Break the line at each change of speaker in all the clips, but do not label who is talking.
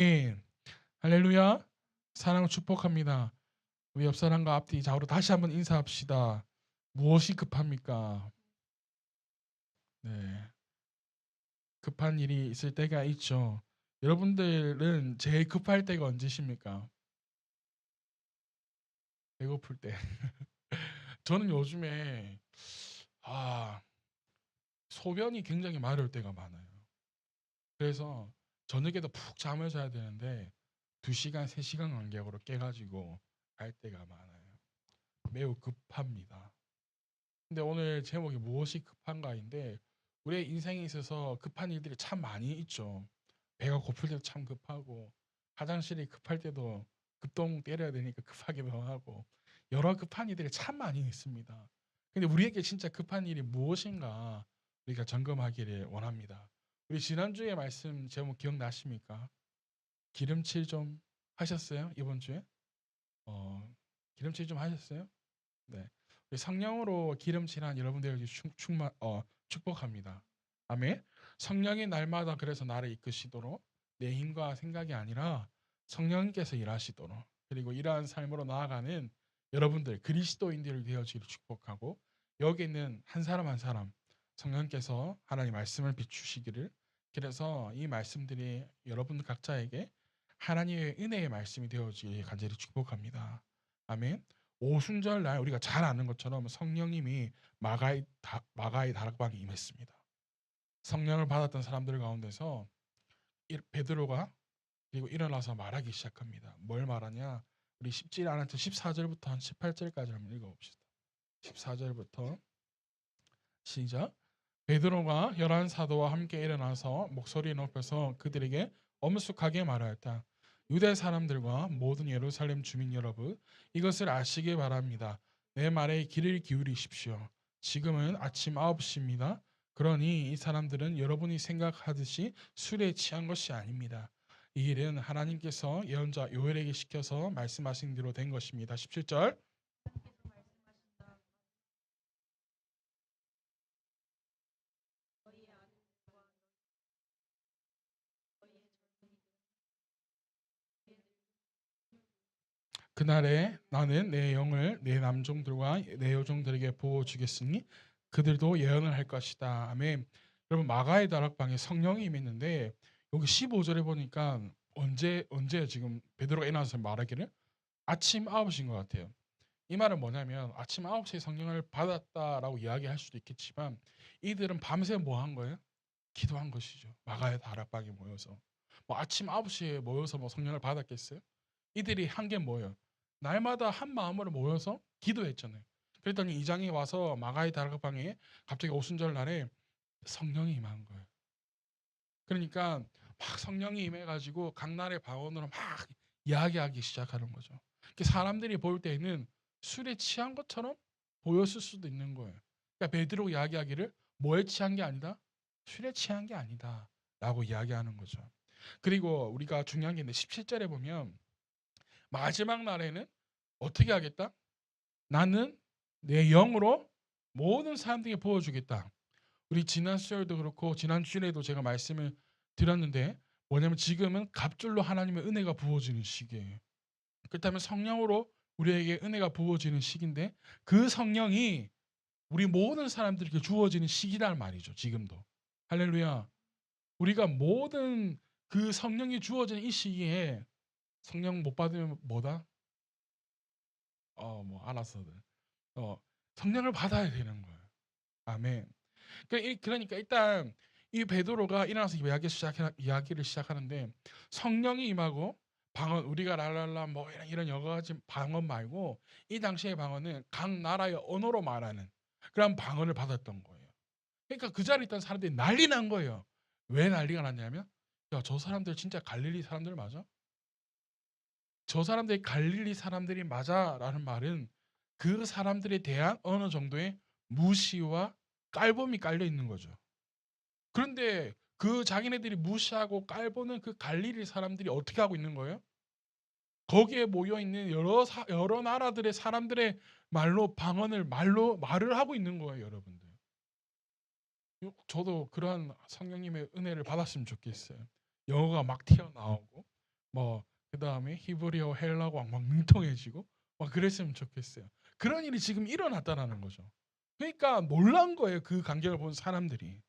예. 할렐루야. 사랑 축복합니다. 우리 옆 사람과 앞뒤 좌우로 다시 한번 인사합시다. 무엇이 급합니까? 네. 급한 일이 있을 때가 있죠. 여러분들은 제일 급할 때가 언제십니까? 배고플 때. 저는 요즘에 아, 소변이 굉장히 마려울 때가 많아요. 그래서 저녁에도 푹 잠을 자야 되는데 2시간, 3시간 간격으로 깨가지고 갈 때가 많아요. 매우 급합니다. 근데 오늘 제목이 무엇이 급한가인데 우리의 인생에 있어서 급한 일들이 참 많이 있죠. 배가 고플 때도 참 급하고 화장실이 급할 때도 급동 때려야 되니까 급하기도 하고 여러 급한 일들이 참 많이 있습니다. 근데 우리에게 진짜 급한 일이 무엇인가 우리가 점검하기를 원합니다. 우리 지난주에 말씀 제목 기억나십니까? 기름칠 좀 하셨어요? 이번 주에? 기름칠 좀 하셨어요? 네. 우리 성령으로 기름칠한 여러분들 축복합니다. 아멘. 성령이 날마다 그래서 나를 이끄시도록 내 힘과 생각이 아니라 성령님께서 일하시도록 그리고 이러한 삶으로 나아가는 여러분들 그리스도인들을 되어지기를 축복하고 여기 있는 한 사람 한 사람 성령께서 하나님 말씀을 비추시기를 그래서 이 말씀들이 여러분 각자에게 하나님의 은혜의 말씀이 되어지길 간절히 축복합니다. 아멘. 오순절 날 우리가 잘 아는 것처럼 성령님이 마가의 다락방에 임했습니다. 성령을 받았던 사람들 가운데서 베드로가 그리고 일어나서 말하기 시작합니다. 뭘 말하냐? 우리 쉽지 않았던 14절부터 한 18절까지 한번 읽어봅시다. 14절부터 시작. 베드로가 11사도와 함께 일어나서 목소리 높여서 그들에게 엄숙하게 말하였다. 유대 사람들과 모든 예루살렘 주민 여러분, 이것을 아시기 바랍니다. 내 말에 귀를 기울이십시오. 지금은 아침 9시입니다. 그러니 이 사람들은 여러분이 생각하듯이 술에 취한 것이 아닙니다. 이 일은 하나님께서 예언자 요엘에게 시켜서 말씀하신 대로 된 것입니다. 17절. 그날에 나는 내 영을 내 남종들과 내 여종들에게 부어주겠으니 그들도 예언을 할 것이다. 아멘. 여러분 마가의 다락방에 성령이 임했는데 여기 15절에 보니까 언제 지금 베드로가 일어나서 말하기를 아침 9시인 것 같아요. 이 말은 뭐냐면 아침 9시에 성령을 받았다라고 이야기할 수도 있겠지만 이들은 밤새 뭐 한 거예요? 기도한 것이죠. 마가의 다락방에 모여서. 뭐 아침 9시에 모여서 뭐 성령을 받았겠어요? 이들이 한 게 뭐예요? 날마다 한 마음으로 모여서 기도했잖아요. 그랬더니 이 장에 와서 마가의 다락방에 갑자기 오순절 날에 성령이 임한 거예요. 그러니까 막 성령이 임해가지고 각 나라의 방언으로 막 이야기하기 시작하는 거죠. 사람들이 볼 때는 술에 취한 것처럼 보였을 수도 있는 거예요. 그러니까 베드로 이야기하기를 뭐에 취한 게 아니다? 술에 취한 게 아니다. 라고 이야기하는 거죠. 그리고 우리가 중요한 게 있는데 17절에 보면 마지막 날에는 어떻게 하겠다? 나는 내 영으로 모든 사람들에게 보여주겠다. 우리 지난 수요일도 그렇고 지난 주일에도 제가 말씀을 드렸는데 뭐냐면 지금은 갑줄로 하나님의 은혜가 부어지는 시기예요. 그렇다면 성령으로 우리에게 은혜가 부어지는 시기인데 그 성령이 우리 모든 사람들에게 주어지는 시기란 말이죠. 지금도. 할렐루야. 우리가 모든 그 성령이 주어지는 이 시기에 성령 못 받으면 뭐다? 뭐 알아서들. 어, 성령을 받아야 되는 거예요. 아멘. 그러니까 일단 이 베드로가 일어나서 이야기를 시작하는데 성령이 임하고 방언 우리가 랄랄라 뭐 이런 여러 가지 방언 말고 이 당시의 방언은 각 나라의 언어로 말하는 그런 방언을 받았던 거예요. 그러니까 그 자리에 있던 사람들이 난리 난 거예요. 왜 난리가 났냐면 야, 저 사람들 진짜 갈릴리 사람들 맞아? 저 사람들이 갈릴리 사람들이 맞아라는 말은 그 사람들에 대한 어느 정도의 무시와 깔봄이 깔려 있는 거죠. 그런데 그 자기네들이 무시하고 깔보는 그 갈릴리 사람들이 어떻게 하고 있는 거예요? 거기에 모여 있는 여러 나라들의 사람들의 말로 방언을 말을 하고 있는 거예요, 여러분들. 저도 그러한 성령님의 은혜를 받았으면 좋겠어요. 영어가 막 튀어나오고 뭐 그다음에 히브리어, 헬라어 막 능통해지고 막 그랬으면 좋겠어요. 그런 일이 지금 일어났다라는 거죠. 그러니까 놀란 거예요. 그 광경을 본 사람들이.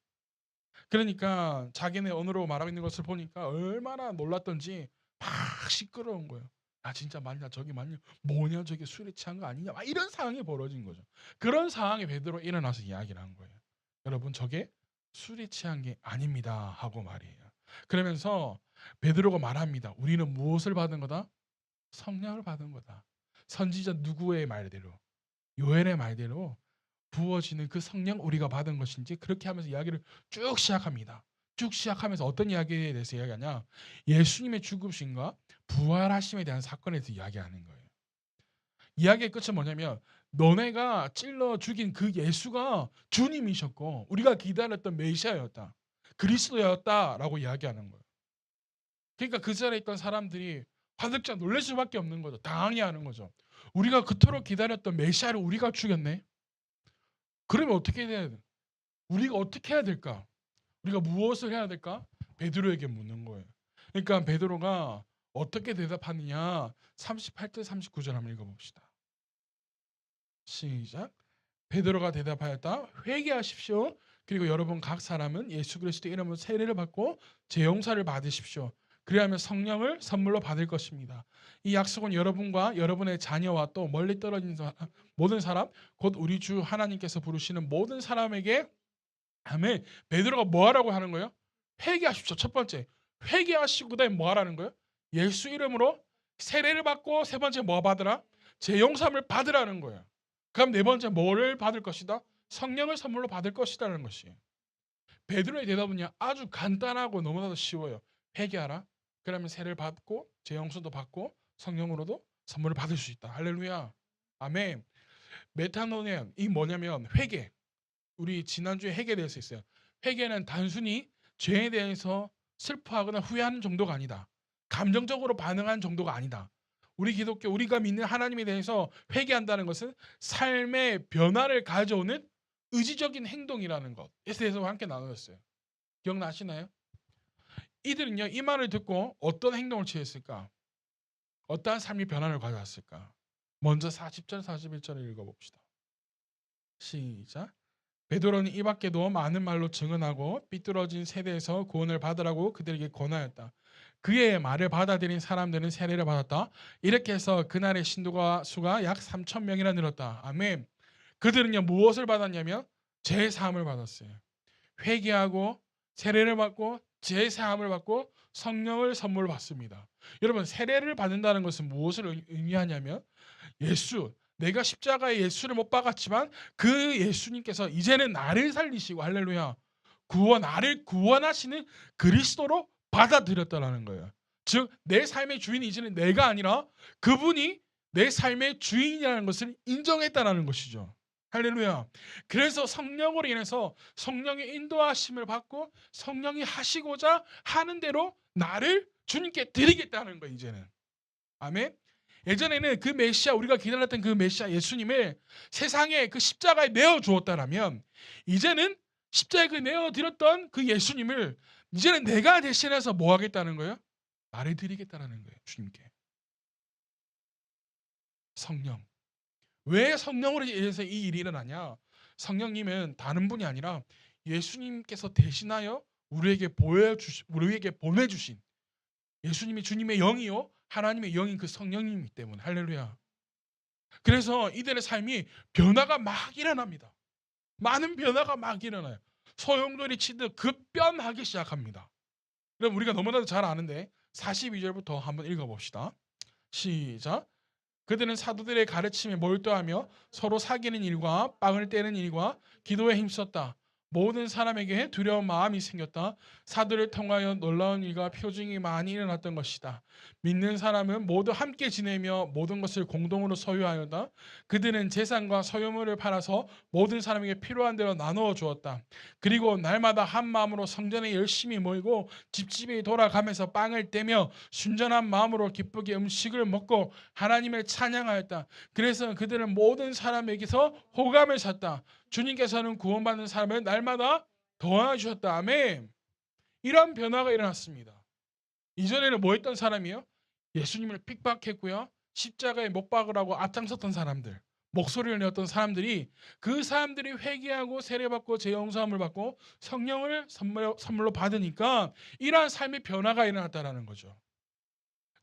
그러니까 자기네 언어로 말하고 있는 것을 보니까 얼마나 놀랐던지 막 시끄러운 거예요. 아 진짜 맞냐 저기 맞냐 뭐냐 저게 술에 취한 거 아니냐 막 이런 상황이 벌어진 거죠. 그런 상황에 베드로 일어나서 이야기를 한 거예요. 여러분 저게 술에 취한 게 아닙니다 하고 말이에요. 그러면서 베드로가 말합니다. 우리는 무엇을 받은 거다? 성령을 받은 거다. 선지자 누구의 말대로 요엘의 말대로 부어지는 그 성령 우리가 받은 것인지 그렇게 하면서 이야기를 쭉 시작합니다. 쭉 시작하면서 어떤 이야기에 대해서 이야기하냐? 예수님의 죽으심과 부활하심에 대한 사건에 대해서 이야기하는 거예요. 이야기의 끝은 뭐냐면 너네가 찔러 죽인 그 예수가 주님이셨고 우리가 기다렸던 메시아였다. 그리스도였다라고 이야기하는 거예요. 그러니까 그 자리에 있던 사람들이 화들짝 놀랄 수밖에 없는 거죠. 당황해하는 거죠. 우리가 그토록 기다렸던 메시아를 우리가 죽였네. 그러면 어떻게 해야 돼? 우리가 어떻게 해야 될까? 우리가 무엇을 해야 될까? 베드로에게 묻는 거예요. 그러니까 베드로가 어떻게 대답하느냐? 38절 39절 한번 읽어봅시다. 시작. 베드로가 대답하였다. 회개하십시오. 그리고 여러분 각 사람은 예수 그리스도 이름으로 세례를 받고 제용사를 받으십시오. 그리하면 성령을 선물로 받을 것입니다. 이 약속은 여러분과 여러분의 자녀와 또 멀리 떨어진 모든 사람, 곧 우리 주 하나님께서 부르시는 모든 사람에게 아멘. 베드로가 뭐 하라고 하는 거예요? 회개하십시오. 첫 번째. 회개하시고 그다음에 뭐 하라는 거예요? 예수 이름으로 세례를 받고 세 번째 뭐 받으라? 제용삼을 받으라는 거예요. 그럼 네 번째 뭐를 받을 것이다? 성령을 선물로 받을 것이라는 것이에요. 베드로의 대답은요 아주 간단하고 너무나도 쉬워요. 회개하라. 그러면 세례를 받고 제용서도 받고 성령으로도 선물을 받을 수 있다. 할렐루야. 아멘. 메타노니안 이 뭐냐면 회개. 우리 지난주에 회개에 대해서 있어요. 회개는 단순히 죄에 대해서 슬퍼하거나 후회하는 정도가 아니다. 감정적으로 반응하는 정도가 아니다. 우리 기독교 우리가 믿는 하나님에 대해서 회개한다는 것은 삶의 변화를 가져오는 의지적인 행동이라는 것에 대해서 함께 나누었어요. 기억나시나요? 이들은요 이 말을 듣고 어떤 행동을 취했을까? 어떠한 삶의 변화를 가져왔을까? 먼저 40절 41절을 읽어봅시다. 시작. 베드로는 이 밖에도 많은 말로 증언하고 삐뚤어진 세대에서 구원을 받으라고 그들에게 권하였다. 그의 말을 받아들인 사람들은 세례를 받았다. 이렇게 해서 그날의 신도가 수가 약 3천 명이나 늘었다. 아멘. 그들은요 무엇을 받았냐면 제사함을 받았어요. 회개하고 세례를 받고 제사함을 받고 성령을 선물로 받습니다. 여러분 세례를 받는다는 것은 무엇을 의미하냐면 예수 내가 십자가에 예수를 못 박았지만 그 예수님께서 이제는 나를 살리시고 할렐루야 나를 구원하시는 그리스도로 받아들였다라는 거예요. 즉 내 삶의 주인이 이제는 내가 아니라 그분이 내 삶의 주인이라는 것을 인정했다라는 것이죠. 할렐루야. 그래서 성령으로 인해서 성령의 인도하심을 받고 성령이 하시고자 하는 대로 나를 주님께 드리겠다는 거예요. 이제는. 아멘. 예전에는 그 메시아 우리가 기다렸던 그 메시아 예수님을 세상에 그 십자가에 내어 주었다라면 이제는 십자가에 그 내어 드렸던 그 예수님을 이제는 내가 대신해서 뭐 하겠다는 거예요? 나를 드리겠다는 거예요. 주님께. 성령. 왜 성령으로 인해서 이 일이 일어나냐? 성령님은 다른 분이 아니라 예수님께서 대신하여 우리에게 보내주신 예수님이 주님의 영이요 하나님의 영인 그 성령님이기 때문에 할렐루야. 그래서 이들의 삶이 변화가 막 일어납니다. 많은 변화가 막 일어나요. 소용돌이 치듯 급변하기 시작합니다. 그럼 우리가 너무나도 잘 아는데 42절부터 한번 읽어봅시다. 시작. 그들은 사도들의 가르침에 몰두하며 서로 사귀는 일과 빵을 떼는 일과 기도에 힘썼다. 모든 사람에게 두려운 마음이 생겼다. 사도를 통하여 놀라운 일과 표징이 많이 일어났던 것이다. 믿는 사람은 모두 함께 지내며 모든 것을 공동으로 소유하였다. 그들은 재산과 소유물을 팔아서 모든 사람에게 필요한 대로 나누어 주었다. 그리고 날마다 한 마음으로 성전에 열심히 모이고 집집에 돌아가면서 빵을 떼며 순전한 마음으로 기쁘게 음식을 먹고 하나님을 찬양하였다. 그래서 그들은 모든 사람에게서 호감을 샀다. 주님께서는 구원받는 사람을 날마다 더하주셨다. 아멘. 이런 변화가 일어났습니다. 이전에는 뭐 했던 사람이요? 예수님을 핍박했고요. 십자가에 못 박으라고 앞장섰던 사람들, 목소리를 내었던 사람들이, 그 사람들이 회개하고 세례받고 재영사함을 받고 성령을 선물로 받으니까 이러한 삶의 변화가 일어났다는 거죠.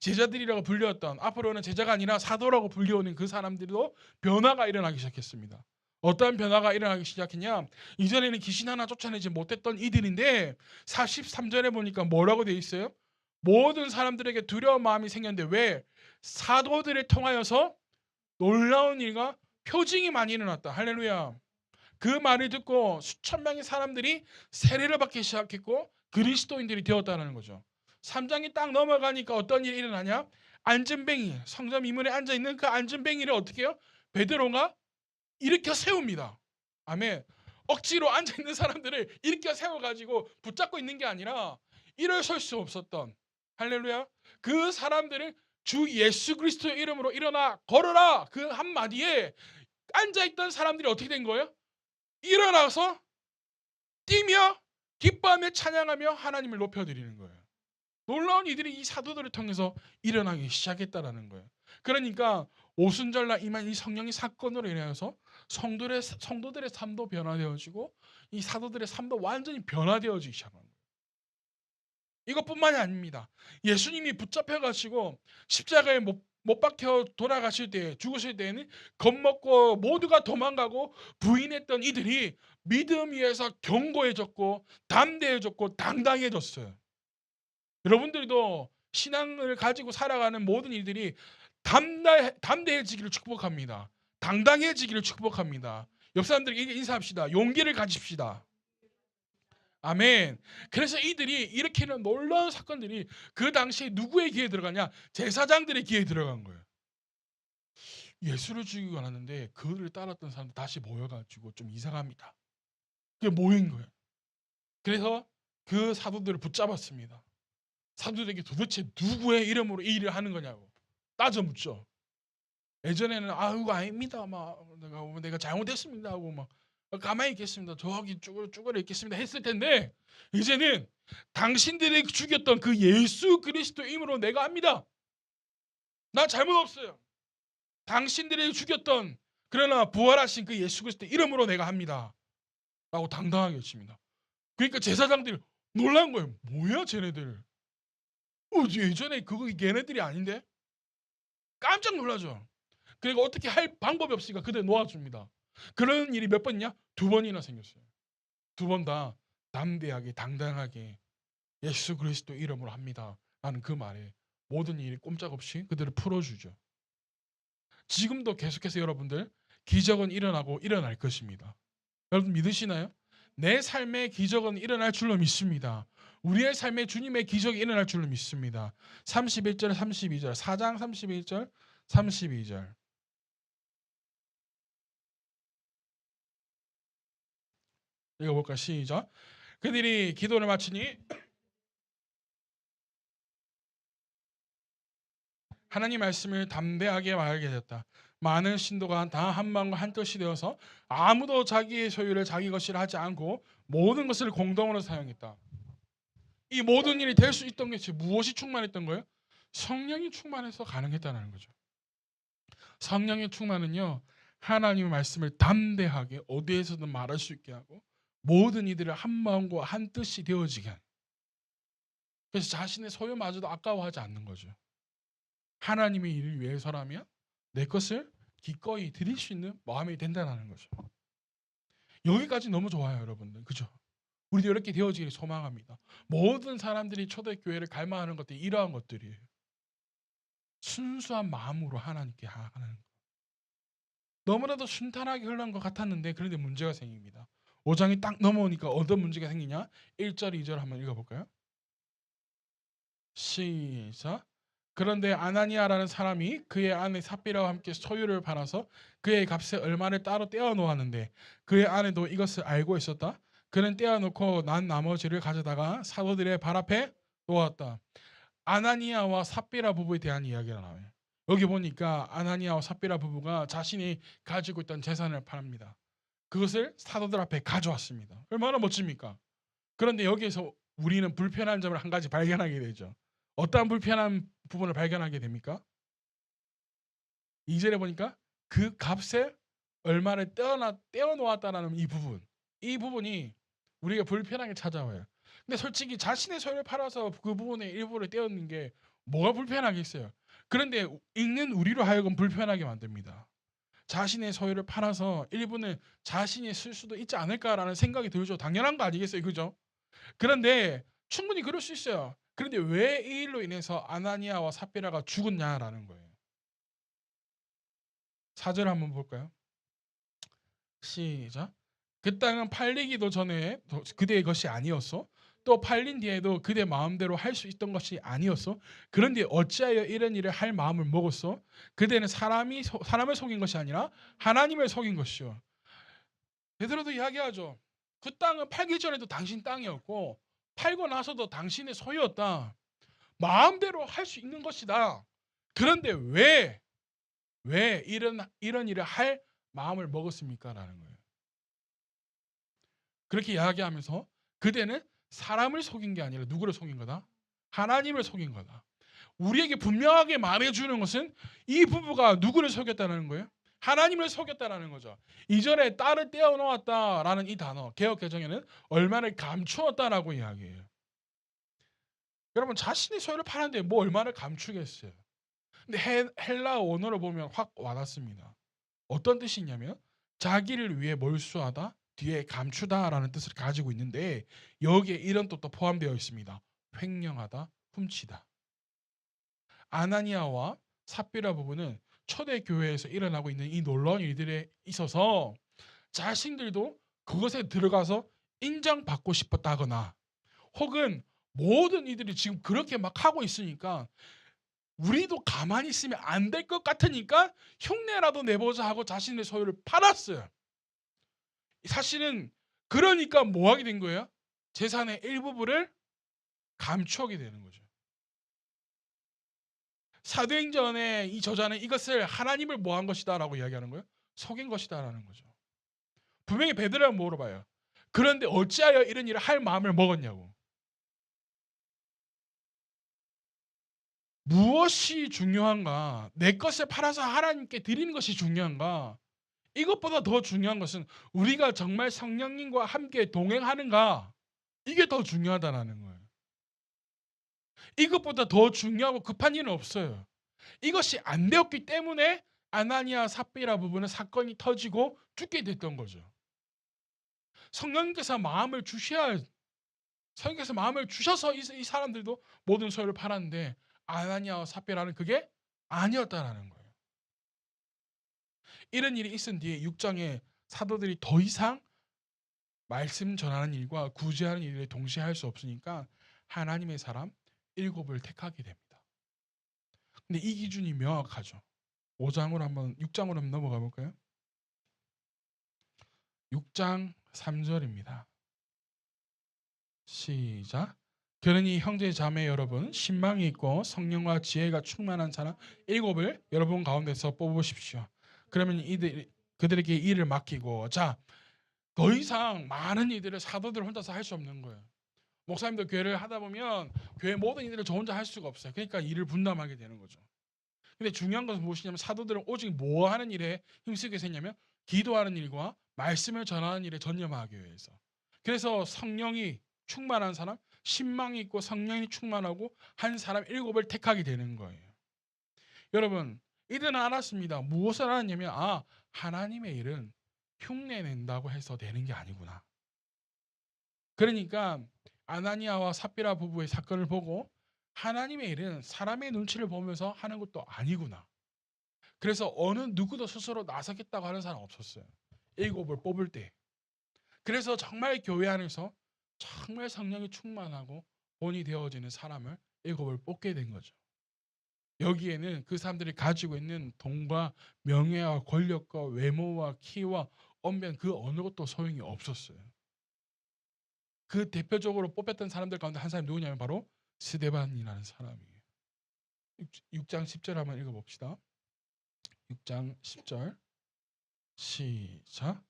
제자들이라고 불렸던, 앞으로는 제자가 아니라 사도라고 불리우는 그 사람들도 변화가 일어나기 시작했습니다. 어떠한 변화가 일어나기 시작했냐? 이전에는 귀신 하나 쫓아내지 못했던 이들인데 43절에 보니까 뭐라고 되어 있어요? 모든 사람들에게 두려운 마음이 생겼는데 왜? 사도들을 통하여서 놀라운 일과 표징이 많이 일어났다. 할렐루야. 그 말을 듣고 수천 명의 사람들이 세례를 받기 시작했고 그리스도인들이 되었다는 거죠. 3장이 딱 넘어가니까 어떤 일이 일어나냐? 안전뱅이, 성전 이문에 앉아있는 그 안전뱅이를 어떻게 해요? 베드로가 일으켜 세웁니다. 아멘. 억지로 앉아있는 사람들을 일으켜 세워가지고 붙잡고 있는 게 아니라 일어설 수 없었던, 할렐루야, 그 사람들을 주 예수 그리스도의 이름으로 일어나 걸어라, 그 한마디에 앉아있던 사람들이 어떻게 된 거예요? 일어나서 뛰며 기뻐하며 찬양하며 하나님을 높여드리는 거예요. 놀라운 일들이 이 사도들을 통해서 일어나기 시작했다라는 거예요. 그러니까 오순절날 임한 이 성령의 사건으로 인하여서 성도들의 삶도 변화되어지고 이 사도들의 삶도 완전히 변화되어지기 시작한 거예요. 이것뿐만이 아닙니다. 예수님이 붙잡혀가지고 십자가에 못 박혀 돌아가실 때, 죽으실 때에는 겁먹고 모두가 도망가고 부인했던 이들이 믿음 위에서 견고해졌고 담대해졌고 당당해졌어요. 여러분들도 신앙을 가지고 살아가는 모든 일들이 담대해지기를 축복합니다. 당당해지기를 축복합니다. 옆 사람들에게 인사합시다. 용기를 가집시다. 아멘. 그래서 이들이 일으키는 놀라운 사건들이 그 당시에 누구의 귀에 들어가냐? 제사장들의 귀에 들어간 거예요. 예수를 죽이고 나는데 그를 따랐던 사람들 다시 모여가지고 좀 이상합니다. 그게 모인 거예요. 그래서 그 사도들을 붙잡았습니다. 사도들에게 도대체 누구의 이름으로 이 일을 하는 거냐고 따져 묻죠. 예전에는 이거 아닙니다. 막 내가 잘못했습니다 하고 막 가만히 있겠습니다. 저기 쭈그려 있겠습니다 했을 텐데 이제는 당신들이 죽였던 그 예수 그리스도 이름으로 내가 합니다. 나 잘못 없어요. 당신들이 죽였던 그러나 부활하신 그 예수 그리스도 이름으로 내가 합니다. 라고 당당하게 외칩니다. 그러니까 제사장들이 놀란 거예요. 뭐야 쟤네들. 예전에 그거 걔네들이 아닌데? 깜짝 놀라죠. 그리고 어떻게 할 방법이 없으니까 그들 놓아줍니다. 그런 일이 몇 번이냐? 2번이나 생겼어요. 2번 다 담대하게 당당하게 예수 그리스도 이름으로 합니다 라는 그 말에 모든 일이 꼼짝없이 그들을 풀어주죠. 지금도 계속해서 여러분들 기적은 일어나고 일어날 것입니다. 여러분 믿으시나요? 내 삶에 기적은 일어날 줄로 믿습니다. 우리의 삶에 주님의 기적이 일어날 줄로 믿습니다. 31절 32절 4장 31절 32절 읽어볼까? 시작. 그들이 기도를 마치니 하나님 말씀을 담대하게 말하게 되었다. 많은 신도가 다 한 마음과 한 뜻이 되어서 아무도 자기의 소유를 자기 것이라 하지 않고 모든 것을 공동으로 사용했다. 이 모든 일이 될 수 있던 게 무엇이 충만했던 거예요? 성령이 충만해서 가능했다는 거죠. 성령의 충만은요, 하나님의 말씀을 담대하게 어디에서든 말할 수 있게 하고 모든 이들을 한 마음과 한 뜻이 되어지게 하는. 그래서 자신의 소유마저도 아까워하지 않는 거죠. 하나님의 일을 위해서라면 내 것을 기꺼이 드릴 수 있는 마음이 된다는 거죠. 여기까지 너무 좋아요, 여러분들. 그죠? 우리도 이렇게 되어지기를 소망합니다. 모든 사람들이 초대교회를 갈망하는 것들이 이러한 것들이에요. 순수한 마음으로 하나님께 하는 것. 너무나도 순탄하게 흘러간 것 같았는데 그런데 문제가 생깁니다. 5장이 딱 넘어오니까 어떤 문제가 생기냐? 1절 2절 한번 읽어볼까요? 시작. 그런데 아나니아라는 사람이 그의 아내 삽비라와 함께 소유를 팔아서 그의 값에 얼마를 따로 떼어 놓았는데 그의 아내도 이것을 알고 있었다. 그는 떼어놓고 난 나머지를 가져다가 사도들의 발 앞에 놓았다. 아나니아와 삽비라 부부에 대한 이야기가 나와요. 여기 보니까 아나니아와 삽비라 부부가 자신이 가지고 있던 재산을 팝니다. 그것을 사도들 앞에 가져왔습니다. 얼마나 멋집니까? 그런데 여기에서 우리는 불편한 점을 한 가지 발견하게 되죠. 어떠한 불편한 부분을 발견하게 됩니까? 2절에 보니까 그 값에 얼마를 떼어놓았다라는 이 부분이 우리가 불편하게 찾아와요. 근데 솔직히 자신의 소유를 팔아서 그 부분의 일부를 떼어놓는 게 뭐가 불편하겠어요. 그런데 읽는 우리로 하여금 불편하게 만듭니다. 자신의 소유를 팔아서 일부는 자신이 쓸 수도 있지 않을까라는 생각이 들죠. 당연한 거 아니겠어요, 그죠? 그런데 충분히 그럴 수 있어요. 그런데 왜 이 일로 인해서 아나니아와 삽비라가 죽었냐라는 거예요. 4절 한번 볼까요? 시작. 그 땅은 팔리기도 전에 그대의 것이 아니었어. 또 팔린 뒤에도 그대 마음대로 할 수 있던 것이 아니었어. 그런데 어찌하여 이런 일을 할 마음을 먹었어? 그대는 사람을 속인 것이 아니라 하나님을 속인 것이요. 베드로도 이야기하죠. 그 땅은 팔기 전에도 당신 땅이었고 팔고 나서도 당신의 소유였다. 마음대로 할 수 있는 것이다. 그런데 왜 이런 일을 할 마음을 먹었습니까? 라는 거예요. 그렇게 이야기하면서 그대는 사람을 속인 게 아니라 누구를 속인 거다? 하나님을 속인 거다. 우리에게 분명하게 말해주는 것은 이 부부가 누구를 속였다는 거예요? 하나님을 속였다는 거죠. 이전에 딸을 떼어놓았다라는 이 단어 개역 개정에는 얼마를 감추었다라고 이야기해요. 여러분 자신의 소유를 파는데 뭐 얼마를 감추겠어요. 근데 헬라 언어를 보면 확 와닿습니다. 어떤 뜻이 있냐면 자기를 위해 몰수하다 뒤에 감추다라는 뜻을 가지고 있는데 여기에 이런 뜻도 포함되어 있습니다. 횡령하다, 훔치다. 아나니아와 삽비라 부부는 초대 교회에서 일어나고 있는 이 놀라운 일들에 있어서 자신들도 그것에 들어가서 인정받고 싶었다거나 혹은 모든 이들이 지금 그렇게 막 하고 있으니까 우리도 가만히 있으면 안 될 것 같으니까 흉내라도 내보자 하고 자신의 소유를 팔았어요. 사실은 그러니까 뭐 하게 된 거예요? 재산의 일부분을 감추게 되는 거죠. 사도행전의 이 저자는 이것을 하나님을 뭐한 것이다라고 이야기하는 거예요? 속인 것이다라는 거죠. 분명히 베드로가 물어봐요. 그런데 어찌하여 이런 일을 할 마음을 먹었냐고. 무엇이 중요한가? 내 것을 팔아서 하나님께 드리는 것이 중요한가? 이것보다 더 중요한 것은 우리가 정말 성령님과 함께 동행하는가? 이게 더 중요하다라는 거예요. 이것보다 더 중요하고 급한 일은 없어요. 이것이 안 되었기 때문에 아나니아 삽비라 부분은 사건이 터지고 죽게 됐던 거죠. 성령님께서 마음을 주셔야 성령께서 마음을 주셔서 이 사람들도 모든 소유를 팔았는데 아나니아와 삽비라는 그게 아니었다라는 거예요. 이런 일이 있은 뒤에 6장에 사도들이 더 이상 말씀 전하는 일과 구제하는 일을 동시에 할 수 없으니까 하나님의 사람 7을 택하게 됩니다. 근데 이 기준이 명확하죠. 6장으로 한번 넘어가 볼까요? 6장 3절입니다. 시작. 그러니 형제 자매 여러분 신망이 있고 성령과 지혜가 충만한 사람 7을 여러분 가운데서 뽑으십시오. 그러면 그들에게 일을 맡기고 더 이상 많은 일들을 사도들 혼자서 할 수 없는 거예요. 목사님도 교회를 하다 보면 교회 모든 일들을 저 혼자 할 수가 없어요. 그러니까 일을 분담하게 되는 거죠. 근데 중요한 것은 무엇이냐면 사도들은 오직 뭐 하는 일에 힘쓰게 됐냐면 기도하는 일과 말씀을 전하는 일에 전념하기 위해서. 그래서 성령이 충만한 사람, 신망이 있고 성령이 충만하고 한 사람 7을 택하게 되는 거예요. 여러분 이들은 알았습니다. 무엇을 알았냐면 하나님의 일은 흉내낸다고 해서 되는 게 아니구나. 그러니까 아나니아와 삽비라 부부의 사건을 보고 하나님의 일은 사람의 눈치를 보면서 하는 것도 아니구나. 그래서 어느 누구도 스스로 나서겠다고 하는 사람 없었어요. 7을 뽑을 때. 그래서 정말 교회 안에서 정말 성령이 충만하고 본이 되어지는 사람을 7을 뽑게 된 거죠. 여기에는 그 사람들이 가지고 있는 돈과 명예와 권력과 외모와 키와 언변 그 어느 것도 소용이 없었어요. 그 대표적으로 뽑혔던 사람들 가운데 한 사람이 누구냐면 바로 스데반이라는 사람이에요. 6장 10절 한번 읽어봅시다. 6장 10절 시작.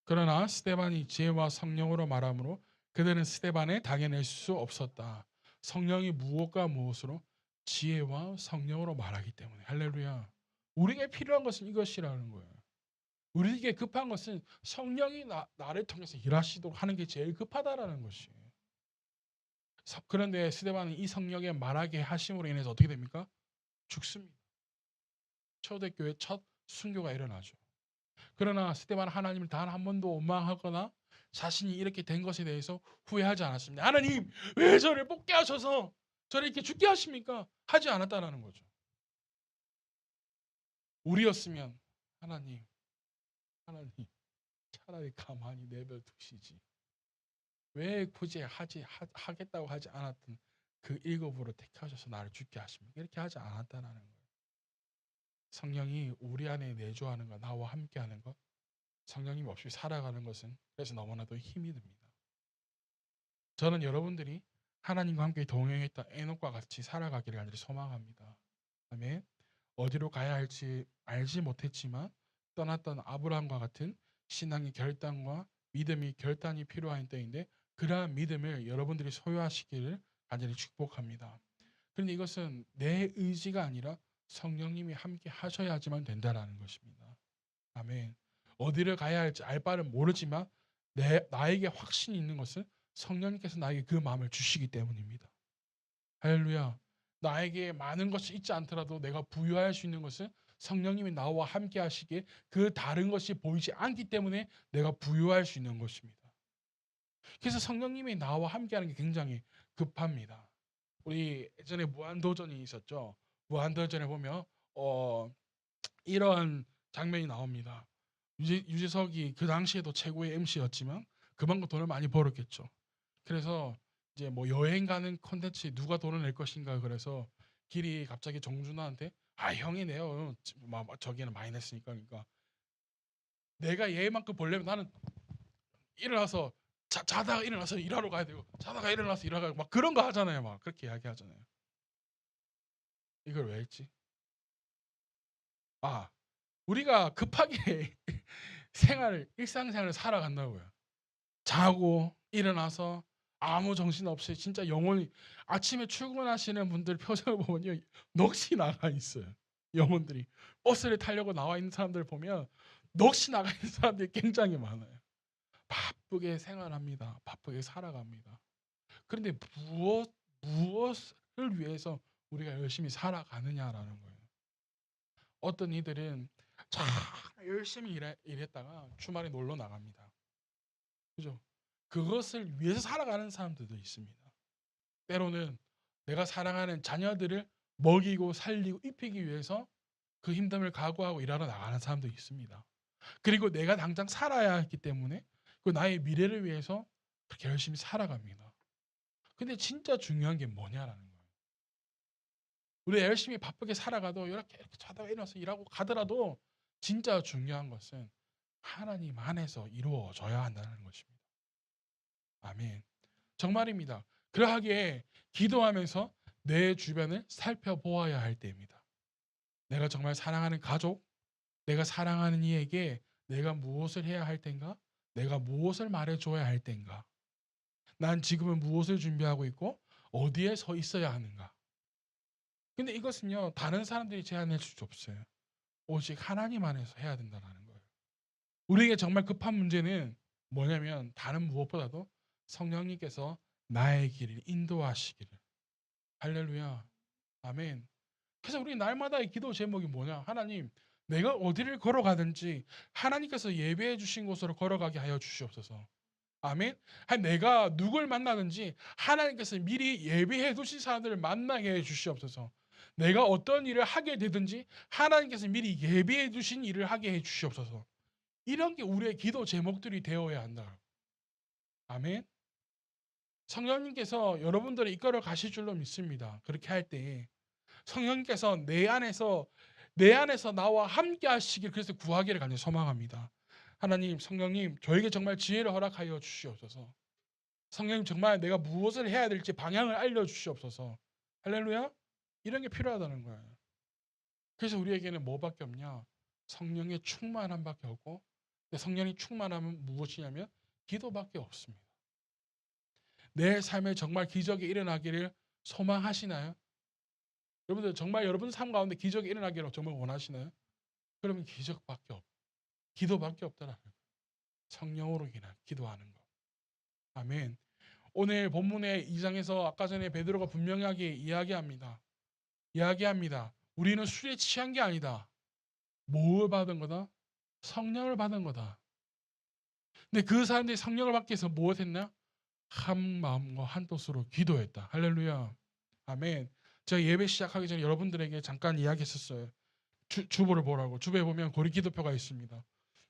그러나 스데반이 지혜와 성령으로 말하므로 그들은 스데반에 당해낼 수 없었다. 성령이 무엇과 무엇으로 지혜와 성령으로 말하기 때문에. 할렐루야. 우리에게 필요한 것은 이것이라는 거예요. 우리에게 급한 것은 성령이 나를 통해서 일하시도록 하는 게 제일 급하다라는 것이에요. 그런데 스데반은 이 성령에 말하게 하심으로 인해서 어떻게 됩니까? 죽습니다. 초대교회 첫 순교가 일어나죠. 그러나 스데반은 하나님을 단 한 번도 원망하거나 자신이 이렇게 된 것에 대해서 후회하지 않았습니다. 하나님 왜 저를 뽑게 하셔서 저를 이렇게 죽게 하십니까? 하지 않았다는 거죠. 우리였으면 하나님 차라리 가만히 내버려 두시지. 왜 굳이 하겠다고 하지 않았던 그 일곱으로 택하셔서 나를 죽게 하십니까? 이렇게 하지 않았다는 거예요. 성령이 우리 안에 내주하는 것, 나와 함께하는 것, 성령님 없이 살아가는 것은 그래서 너무나도 힘이 듭니다. 저는 여러분들이 하나님과 함께 동행했던 에녹과 같이 살아가기를 간절히 소망합니다. 아멘. 어디로 가야 할지 알지 못했지만 떠났던 아브라함과 같은 신앙의 결단과 믿음이 결단이 필요한 때인데 그러한 믿음을 여러분들이 소유하시기를 간절히 축복합니다. 그런데 이것은 내 의지가 아니라 성령님이 함께 하셔야지만 된다라는 것입니다. 아멘. 어디를 가야 할지 알 바는 모르지만 나에게 확신이 있는 것은 성령님께서 나에게 그 마음을 주시기 때문입니다. 할렐루야. 나에게 많은 것이 있지 않더라도 내가 부유할 수 있는 것은 성령님이 나와 함께 하시기에 그 다른 것이 보이지 않기 때문에 내가 부유할 수 있는 것입니다. 그래서 성령님이 나와 함께하는 게 굉장히 급합니다. 우리 예전에 무한도전이 있었죠. 무한도전에 보면 이런 장면이 나옵니다. 유재석이 그 당시에도 최고의 MC였지만 그만큼 돈을 많이 벌었겠죠. 그래서 이제 뭐 여행 가는 콘텐츠 누가 돈을 낼 것인가 그래서 길이 갑자기 정준하한테 형이 내요. 저기는 많이 냈으니까. 그러니까 내가 얘만큼 벌려면 나는 일어나서 자다가 일어나서 일하러 가야 되고 자다가 일어나서 일하러 가고 막 그런 거 하잖아요. 막 그렇게 이야기하잖아요. 이걸 왜 했지? 우리가 급하게 일상생활을 살아간다고요. 자고 일어나서 아무 정신 없이 진짜 영혼이 아침에 출근하시는 분들 표정을 보면요 넋이 나가 있어요. 영혼들이 버스를 타려고 나와 있는 사람들 보면 넋이 나가 있는 사람들이 굉장히 많아요. 바쁘게 생활합니다. 바쁘게 살아갑니다. 그런데 무엇을 위해서 우리가 열심히 살아가느냐라는 거예요. 어떤 이들은 참 열심히 일했다가 주말에 놀러 나갑니다. 그죠? 그것을 위해서 살아가는 사람들도 있습니다. 때로는 내가 사랑하는 자녀들을 먹이고 살리고 입히기 위해서 그 힘듦을 각오하고 일하러 나가는 사람도 있습니다. 그리고 내가 당장 살아야 했기 때문에 그 나의 미래를 위해서 그렇게 열심히 살아갑니다. 근데 진짜 중요한 게 뭐냐라는 거예요. 우리가 열심히 바쁘게 살아가도 이렇게 자다가 일어나서 일하고 가더라도 진짜 중요한 것은 하나님 안에서 이루어져야 한다는 것입니다. 아멘. 정말입니다. 그러하기에 기도하면서 내 주변을 살펴보아야 할 때입니다. 내가 정말 사랑하는 가족, 내가 사랑하는 이에게 내가 무엇을 해야 할 텐가? 내가 무엇을 말해줘야 할 텐가? 난 지금은 무엇을 준비하고 있고 어디에 서 있어야 하는가? 근데 이것은요 다른 사람들이 제안할 수 없어요. 오직 하나님 안에서 해야 된다는 거예요. 우리에게 정말 급한 문제는 뭐냐면 다른 무엇보다도 성령님께서 나의 길을 인도하시기를. 할렐루야. 아멘. 그래서 우리 날마다의 기도 제목이 뭐냐? 하나님, 내가 어디를 걸어가든지 하나님께서 예배해 주신 곳으로 걸어가게 하여 주시옵소서. 아멘. 내가 누굴 만나든지 하나님께서 미리 예배해 두신 사람들을 만나게 해 주시옵소서. 내가 어떤 일을 하게 되든지 하나님께서 미리 예배해 두신 일을 하게 해 주시옵소서. 이런 게 우리의 기도 제목들이 되어야 한다. 아멘. 성령님께서 여러분들을 이끌어 가실 줄로 믿습니다. 그렇게 할 때 성령님께서 내 안에서 나와 함께 하시길 그래서 구하기를 간절히 소망합니다. 하나님, 성령님, 저에게 정말 지혜를 허락하여 주시옵소서. 성령님, 정말 내가 무엇을 해야 될지 방향을 알려 주시옵소서. 할렐루야. 이런 게 필요하다는 거예요. 그래서 우리에게는 뭐밖에 없냐? 성령의 충만함밖에 없고, 성령이 충만하면 무엇이냐면 기도밖에 없습니다. 내 삶에 정말 기적이 일어나기를 소망하시나요? 여러분들 정말 여러분 삶 가운데 기적이 일어나기를 정말 원하시나요? 그러면 기적밖에 없, 기도밖에 없다라는 거예요. 성령으로 인한 기도하는 것. 아멘. 오늘 본문의 2장에서 아까 전에 베드로가 분명하게 이야기합니다. 우리는 술에 취한 게 아니다. 뭘 받은 거다? 성령을 받은 거다. 근데 그 사람들이 성령을 받기 위해서 무엇했나? 한 마음과 한 뜻으로 기도했다. 할렐루야. 아멘. 제가 예배 시작하기 전에 여러분들에게 잠깐 이야기했었어요. 주보를 보라고. 주보에 보면 고리 기도표가 있습니다.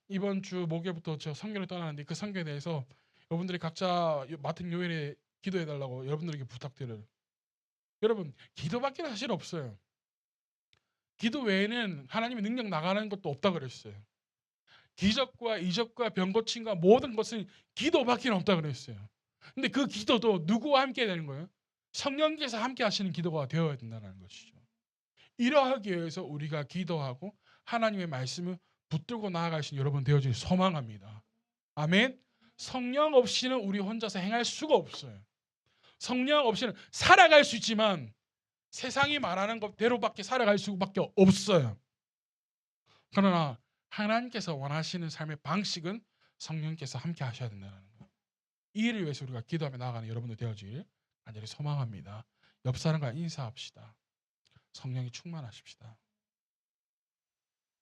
이번 주 목요일부터 저 성교를 떠나는데 그 성교에 대해서 여러분들이 각자 맡은 요일에 기도해달라고 여러분들에게 부탁드려요. 여러분 기도밖에 사실 없어요. 기도 외에는 하나님의 능력 나가는 것도 없다 그랬어요. 기적과 이적과 병 고침과 모든 것은 기도밖에 없다 그랬어요. 근데 그 기도도 누구와 함께 되는 거예요? 성령께서 함께 하시는 기도가 되어야 된다는 것이죠. 이러하기 위해서 우리가 기도하고 하나님의 말씀을 붙들고 나아갈 수 있는 여러분 되어질 소망합니다. 아멘. 성령 없이는 우리 혼자서 행할 수가 없어요. 성령 없이는 살아갈 수 있지만 세상이 말하는 것대로밖에 살아갈 수밖에 없어요. 그러나 하나님께서 원하시는 삶의 방식은 성령께서 함께 하셔야 된다는 거예요. 이 일을 위해서 우리가 기도하며 나아가는 여러분들 되어질 간절히 소망합니다. 옆 사람과 인사합시다. 성령이 충만하십시다.